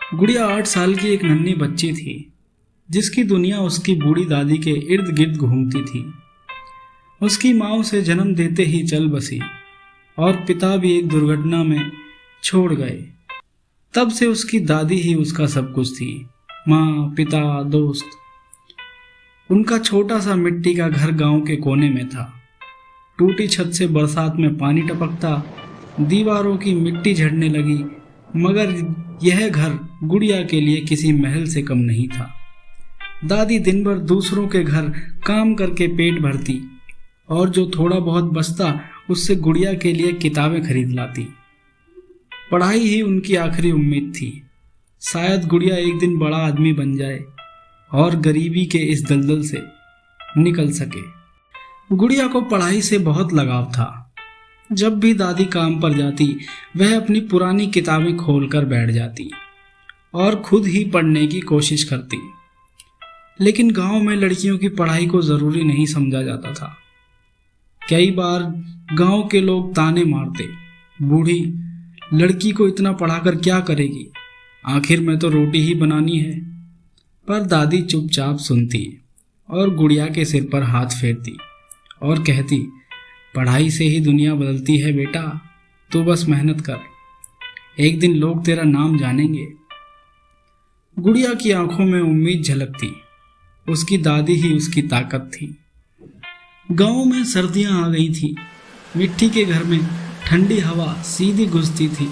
गुड़िया 8 साल की एक नन्ही बच्ची थी जिसकी दुनिया उसकी बूढ़ी दादी के इर्द गिर्द घूमती थी। उसकी माँ उसे जन्म देते ही चल बसी और पिता भी एक दुर्घटना में छोड़ गए। तब से उसकी दादी ही उसका सब कुछ थी, माँ, पिता, दोस्त। उनका छोटा सा मिट्टी का घर गांव के कोने में था। टूटी छत से बरसात में पानी टपकता, दीवारों की मिट्टी झड़ने लगी, मगर यह घर गुड़िया के लिए किसी महल से कम नहीं था। दादी दिन भर दूसरों के घर काम करके पेट भरती और जो थोड़ा बहुत बचता उससे गुड़िया के लिए किताबें खरीद लाती। पढ़ाई ही उनकी आखिरी उम्मीद थी। शायद गुड़िया एक दिन बड़ा आदमी बन जाए और गरीबी के इस दलदल से निकल सके। गुड़िया को पढ़ाई से बहुत लगाव था। जब भी दादी काम पर जाती वह अपनी पुरानी किताबें खोलकर बैठ जाती और खुद ही पढ़ने की कोशिश करती। लेकिन गांव में लड़कियों की पढ़ाई को ज़रूरी नहीं समझा जाता था। कई बार गांव के लोग ताने मारते, बूढ़ी लड़की को इतना पढ़ाकर क्या करेगी, आखिर में तो रोटी ही बनानी है। पर दादी चुपचाप सुनती और गुड़िया के सिर पर हाथ फेरती और कहती, पढ़ाई से ही दुनिया बदलती है बेटा, तू बस मेहनत कर, एक दिन लोग तेरा नाम जानेंगे। गुड़िया की आंखों में उम्मीद झलकती। उसकी दादी ही उसकी ताकत थी। गांव में सर्दियां आ गई थी। मिट्टी के घर में ठंडी हवा सीधी घुसती थी।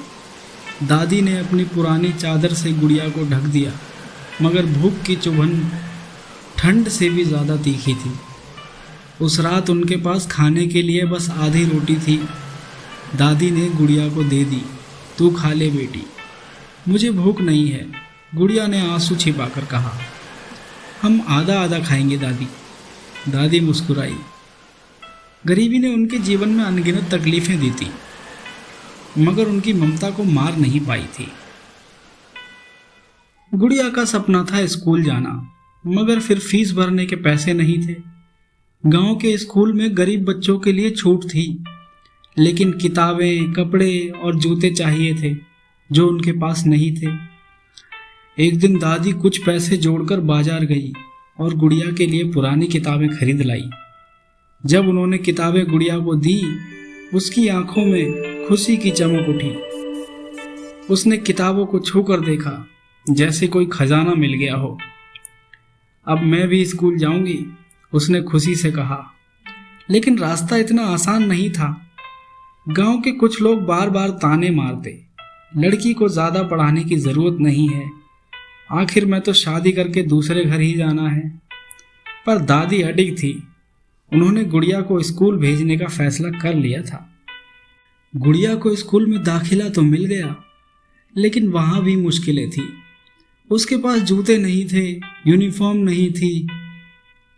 दादी ने अपनी पुरानी चादर से गुड़िया को ढक दिया, मगर भूख की चुभन ठंड से भी ज़्यादा तीखी थी। उस रात उनके पास खाने के लिए बस आधी रोटी थी। दादी ने गुड़िया को दे दी, तू खा ले बेटी, मुझे भूख नहीं है। गुड़िया ने आंसू छिपाकर कहा, हम आधा आधा खाएंगे दादी। दादी मुस्कुराई। गरीबी ने उनके जीवन में अनगिनत तकलीफें दी थी, मगर उनकी ममता को मार नहीं पाई थी। गुड़िया का सपना था स्कूल जाना, मगर फिर फीस भरने के पैसे नहीं थे। गांव के स्कूल में गरीब बच्चों के लिए छूट थी, लेकिन किताबें, कपड़े और जूते चाहिए थे जो उनके पास नहीं थे। एक दिन दादी कुछ पैसे जोड़कर बाजार गई और गुड़िया के लिए पुरानी किताबें खरीद लाई। जब उन्होंने किताबें गुड़िया को दी, उसकी आंखों में खुशी की चमक उठी। उसने किताबों को छूकर देखा, जैसे कोई खजाना मिल गया हो। अब मैं भी स्कूल जाऊंगी, उसने खुशी से कहा। लेकिन रास्ता इतना आसान नहीं था। गांव के कुछ लोग बार बार ताने मारते, लड़की को ज़्यादा पढ़ाने की ज़रूरत नहीं है, आखिर में तो शादी करके दूसरे घर ही जाना है। पर दादी अडिग थी। उन्होंने गुड़िया को स्कूल भेजने का फैसला कर लिया था। गुड़िया को स्कूल में दाखिला तो मिल गया, लेकिन वहाँ भी मुश्किलें थी। उसके पास जूते नहीं थे, यूनिफॉर्म नहीं थी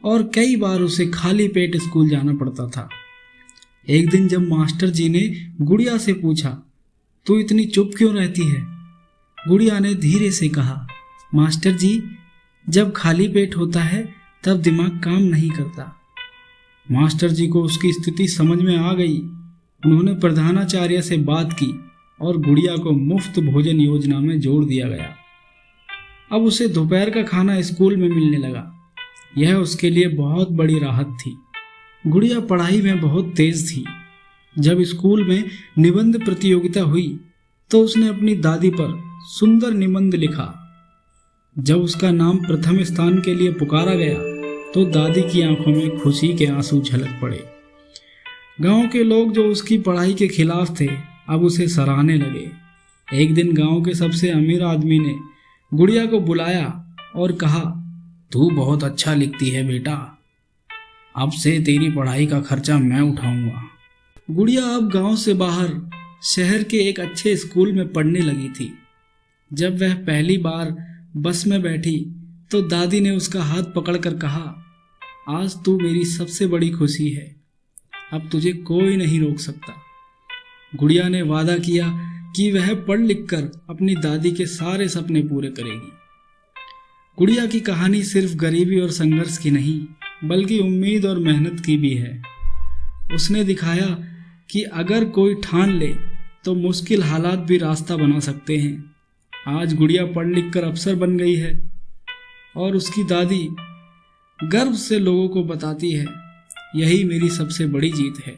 और कई बार उसे खाली पेट स्कूल जाना पड़ता था। एक दिन जब मास्टर जी ने गुड़िया से पूछा, तू इतनी चुप क्यों रहती है? गुड़िया ने धीरे से कहा, मास्टर जी, जब खाली पेट होता है तब दिमाग काम नहीं करता। मास्टर जी को उसकी स्थिति समझ में आ गई। उन्होंने प्रधानाचार्य से बात की और गुड़िया को मुफ्त भोजन योजना में जोड़ दिया गया। अब उसे दोपहर का खाना स्कूल में मिलने लगा। यह उसके लिए बहुत बड़ी राहत थी। गुड़िया पढ़ाई में बहुत तेज थी। जब स्कूल में निबंध प्रतियोगिता हुई तो उसने अपनी दादी पर सुंदर निबंध लिखा। जब उसका नाम प्रथम स्थान के लिए पुकारा गया तो दादी की आंखों में खुशी के आंसू झलक पड़े। गांव के लोग जो उसकी पढ़ाई के खिलाफ थे, अब उसे सराहने लगे। एक दिन गांव के सबसे अमीर आदमी ने गुड़िया को बुलाया और कहा, तू बहुत अच्छा लिखती है बेटा, अब से तेरी पढ़ाई का खर्चा मैं उठाऊंगा। गुड़िया अब गांव से बाहर शहर के एक अच्छे स्कूल में पढ़ने लगी थी। जब वह पहली बार बस में बैठी तो दादी ने उसका हाथ पकड़कर कहा, आज तू मेरी सबसे बड़ी खुशी है, अब तुझे कोई नहीं रोक सकता। गुड़िया ने वादा किया कि वह पढ़ लिख कर अपनी दादी के सारे सपने पूरे करेगी। गुड़िया की कहानी सिर्फ गरीबी और संघर्ष की नहीं, बल्कि उम्मीद और मेहनत की भी है। उसने दिखाया कि अगर कोई ठान ले तो मुश्किल हालात भी रास्ता बना सकते हैं। आज गुड़िया पढ़ लिख कर अफसर बन गई है और उसकी दादी गर्व से लोगों को बताती है, यही मेरी सबसे बड़ी जीत है।